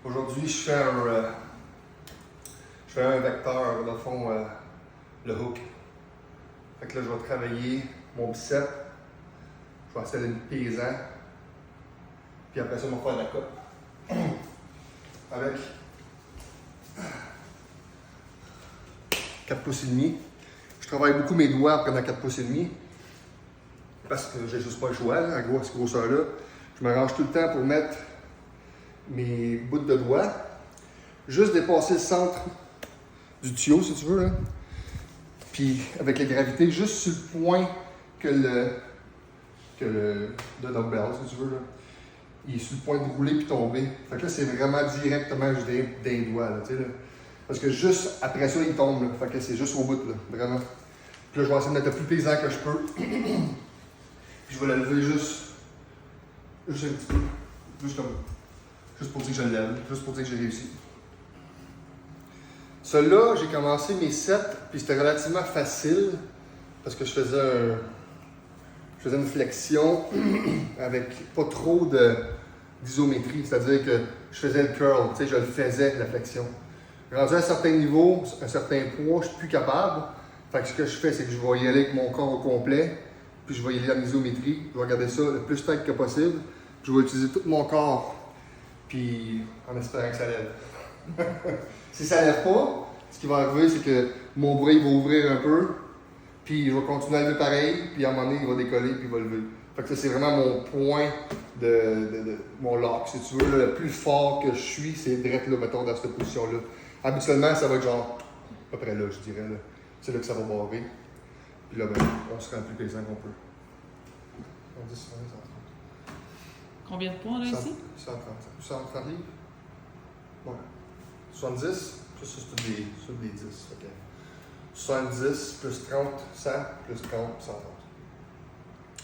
Aujourd'hui, je fais un vecteur, dans le fond, le hook. Fait que là, je vais travailler mon bicep. Je vais essayer d'être pesant. Puis après ça, on va faire la coupe. Avec 4 pouces et demi. Je travaille beaucoup mes doigts après dans 4 pouces et demi. Parce que j'ai juste pas le choix, là, à cette grosseur-là. Je m'arrange tout le temps pour mettre mes bouts de doigts. Juste dépasser le centre du tuyau, si tu veux. Là. Puis avec la gravité, juste sur le point que le dumbbell, si tu veux. Là. Il est sur le point de rouler puis tomber. Fait que là, c'est vraiment directement des doigts. Là, là. Parce que juste après ça, il tombe. Là. Fait que c'est juste au bout, là, vraiment. Puis là, je vais essayer de mettre le plus pesant que je peux. Puis je vais le lever juste un petit peu. Juste pour dire que je le lève. Juste pour dire que j'ai réussi. Celui-là, j'ai commencé mes sets, puis c'était relativement facile. Parce que je faisais une flexion avec pas trop d'isométrie. C'est-à-dire que je faisais le curl, tu sais, je le faisais, la flexion. Rendu à un certain niveau, un certain poids, je suis plus capable. Fait que ce que je fais, c'est que je vais y aller avec mon corps au complet, puis je vais y aller en isométrie. Je vais regarder ça le plus tight que possible. Je vais utiliser tout mon corps, puis en espérant que ça lève. Si ça lève pas, ce qui va arriver, c'est que mon bras il va ouvrir un peu, puis je vais continuer à lever pareil, puis à un moment donné, il va décoller, puis il va lever. Fait que ça, c'est vraiment mon point de mon lock, si tu veux. Là, le plus fort que je suis, c'est direct là, mettons, dans cette position-là. Habituellement, ça va être genre, à peu près là, je dirais. Là. C'est là que ça va barrer. Puis là, ben, on se rend plus pesant qu'on peut. 110, 120, 130. Combien de points on a ici? 130 livres. Ouais. 70, ça c'est toutes des 10. Okay. 70 plus 30, 100 plus 30, 130.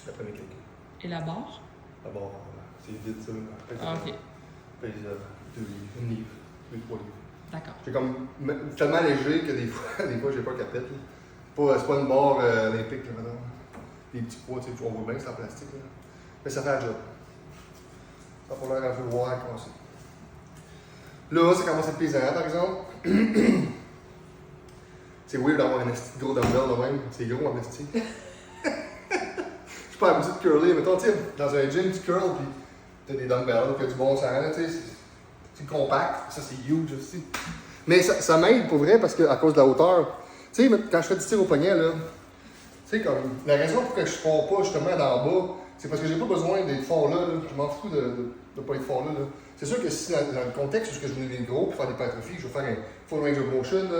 Après mes calculs. Et la barre? La barre, c'est vite ça. Ah, ok. Pèse 2 livres, 1 livre, 3 livres. D'accord. C'est comme tellement léger que des fois j'ai pas qu'à pète. C'est pas une barre olympique, là, maintenant. Les petits poids, tu sais, on voit bien que c'est en plastique. Là. Mais ça fait un job. Ça a pas l'air un peu voir comment c'est. Là, ça commence à être pesant, par exemple. C'est weird d'avoir un esti gros dumbbell de même. C'est gros en esti. Je suis pas habitué de curler. Mettons, tu sais, dans un gym, tu curles, puis t'as des dumbbells, puis du bon sang, là, tu sais. C'est compact. Ça, c'est huge aussi. Mais ça m'aide pour vrai, parce que à cause de la hauteur. Tu sais, quand je fais du tir au poignet, là, tu sais, comme, la raison pour que je ne pars pas justement d'en bas, c'est parce que j'ai pas besoin d'être fort là. Je m'en fous de ne pas être fort là. C'est sûr que si dans le contexte où je veux lever gros et faire des hypertrophies, je vais faire un full range of motion, tu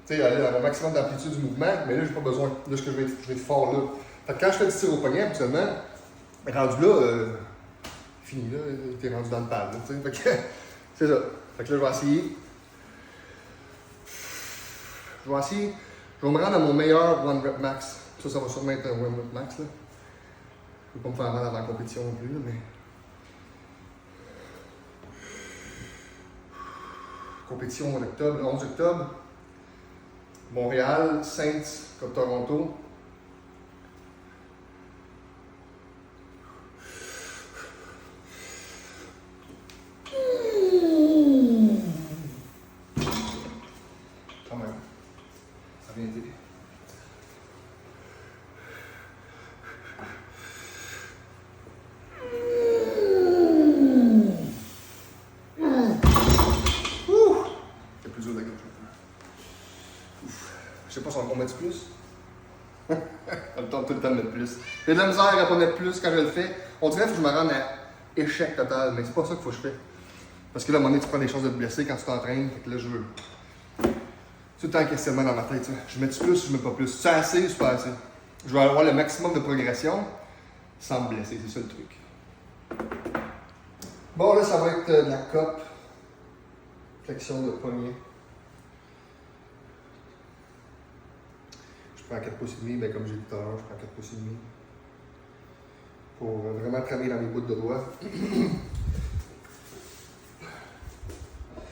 sais, aller dans le maximum d'amplitude du mouvement, mais là, j'ai pas besoin. Là, je vais être fort là. Fait que quand je fais du tir au poignet, habituellement, rendu là, fini là, t'es rendu dans le pad. Fait que c'est ça. Fait que là, je vais essayer. Je vais me rendre à mon meilleur one rep max. Ça va sûrement être un one rep max. Là. Je ne vais pas me faire mal avant la compétition non plus, là, mais. Compétition en octobre, 11 octobre. Montréal, Saints comme Toronto. Quand même. Ça vient d'aider. C'est plus dur de la gauche. Je sais pas si on va mettre plus. On me tente tout le temps de mettre plus. J'ai de la misère à pas mettre plus quand je le fais. On dirait qu'il faut que je me rende à échec total, mais c'est pas ça qu'il faut que je fais. Parce que là, à un moment donné, tu prends des chances de te blesser quand tu t'entraînes. Fait que là, je veux. Tout le temps un questionnement dans ma tête. Ça. Je mets-tu plus ou je mets pas plus? C'est assez ou c'est pas assez? Je vais avoir le maximum de progression sans me blesser. C'est ça le truc. Bon, là, ça va être de la cope. Flexion de poignet. Je prends 4 pouces et demi, ben comme j'ai dit tout à l'heure, je prends 4 pouces et demi. Pour vraiment travailler dans mes bouts de doigts.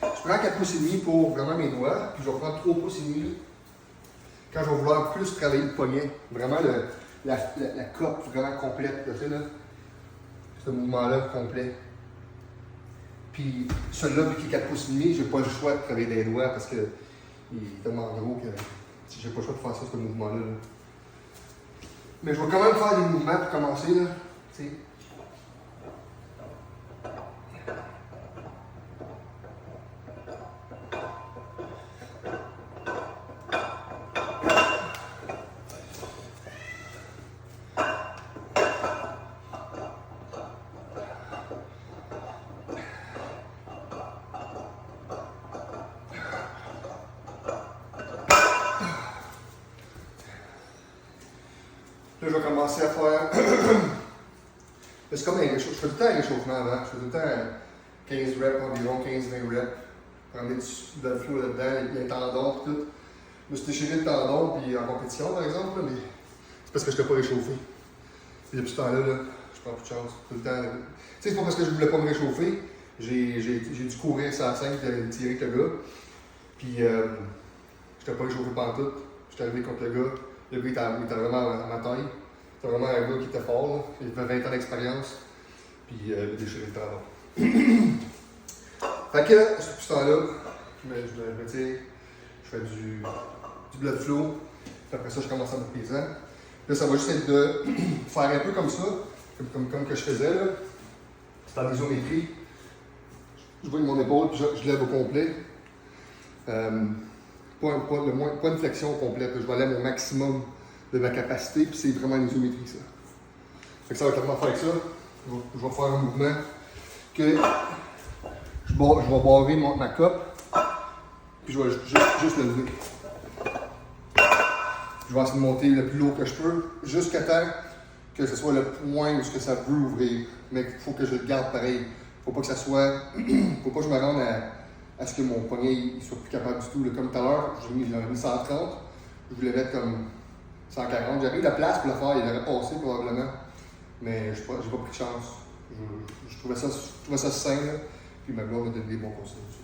Je prends 4 pouces et demi pour vraiment mes doigts, puis je vais prendre 3 pouces et demi quand je vais vouloir plus travailler le poignet. Vraiment la cope vraiment complète, tu sais là. Ce mouvement-là complet. Puis celui-là, puis qui est 4 pouces et demi, j'ai pas le choix de travailler des doigts parce qu'il est tellement gros que j'ai pas le choix de faire ça, ce mouvement-là. Là. Mais je vais quand même faire des mouvements pour commencer. Là. T'sais. Là, je vais commencer à faire. C'est comme un réchauffement. Je fais tout le temps un réchauffement avant. Je fais tout le temps 15 reps environ, 15-20 reps. Ramener de le flow là-dedans, il y a un tendon et tout. Je me suis déchiré le tendon puis en compétition par exemple, là, mais c'est parce que je n'étais pas réchauffé. Puis depuis ce temps-là, là, je prends plus de chance. Tout le temps. Tu sais, c'est pas parce que je voulais pas me réchauffer. J'ai dû courir sur la scène et tirer avec le gars. Puis je n'étais pas réchauffé pantoute. J'étais arrivé contre le gars. Le gars il était vraiment à ma taille. C'était vraiment un gars qui était fort. Là. Il avait 20 ans d'expérience. Puis il a déchiré le tendon. Fait que, depuis ce temps-là, je me tire, je fais du blood flow. Puis après ça, je commence à me pesant. Là, ça va juste être de faire un peu comme ça, comme que je faisais. Là. C'est en isométrie. Je vois mon épaule, puis je lève au complet. Pas une flexion complète. Je vais aller à mon maximum de ma capacité, puis c'est vraiment une isométrie, ça. Fait que ça va clairement faire ça. Je vais faire un mouvement que je vais barrer ma cope, puis je vais juste le lever. Je vais essayer de monter le plus haut que je peux, jusqu'à temps que ce soit le point où ce que ça veut ouvrir. Mais il faut que je le garde pareil. Faut pas que ça soit. Faut pas que je me rende à ce que mon poignet ne soit plus capable du tout. Là, comme tout à l'heure, j'ai mis 130. Je voulais mettre comme 140. J'avais eu la place pour le faire, il aurait passé probablement. Mais j'ai pas pris de chance. Je trouvais ça sain, là. Puis ma blonde m'a donné des bons conseils aussi.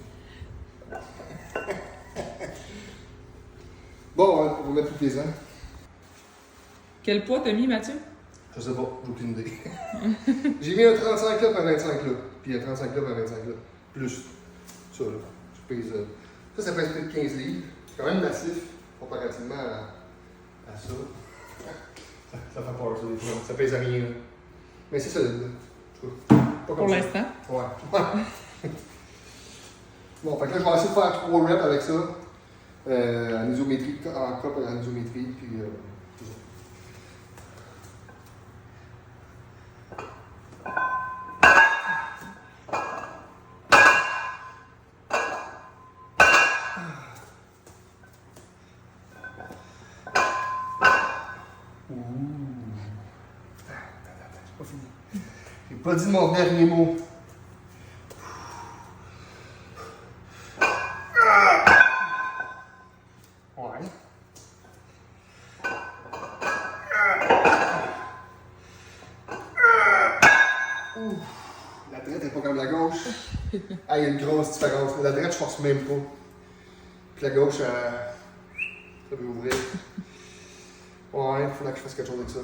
Bon, on va mettre plus plaisant. Quel poids t'as mis, Mathieu? Je sais pas, j'ai aucune idée. J'ai mis un 35 là par 25 là. Puis un 35 là par 25 là. Plus. Ça là. Je pèse. Ça pèse plus de 15 livres. C'est quand même massif comparativement à ça. Ça fait peur ça des fois. Ça pèse à rien. Là. Mais c'est solide. Pas comme Pour ça. l'instant? Ouais. Bon, fait que là, je vais essayer de faire 3 reps avec ça. En isométrie, en cop en isométrie, puis tout ça. C'est pas fini. J'ai pas dit mon dernier mot. Ouais. La droite n'est pas comme la gauche. Ah, il y a une grosse différence. La droite, je force même pas. Puis la gauche, ça veut ouvrir. Ouais, il faudrait que je fasse quelque chose avec ça.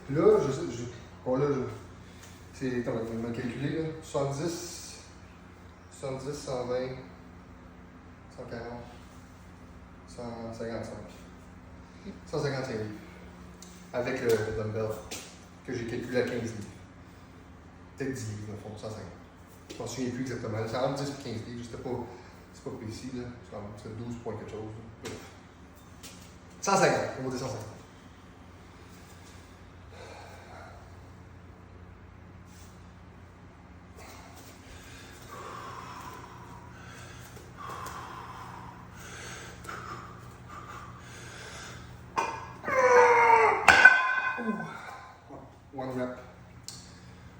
Puis là, bon là, c'est, attends, je vais me calculer là. 70, 120, 140, 155. 155 livres. Avec le dumbbell que j'ai calculé à 15 livres. Peut-être 10 livres, au fond, 150. Je m'en souviens plus exactement. C'est entre 10 et 15 livres, c'est pas précis, là. C'est 12 points quelque chose. Là. 150, on va dire 150.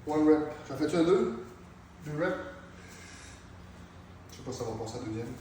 One rep. J'en fais-tu un 2? 2 reps? Je sais pas si ça va passer à deuxième.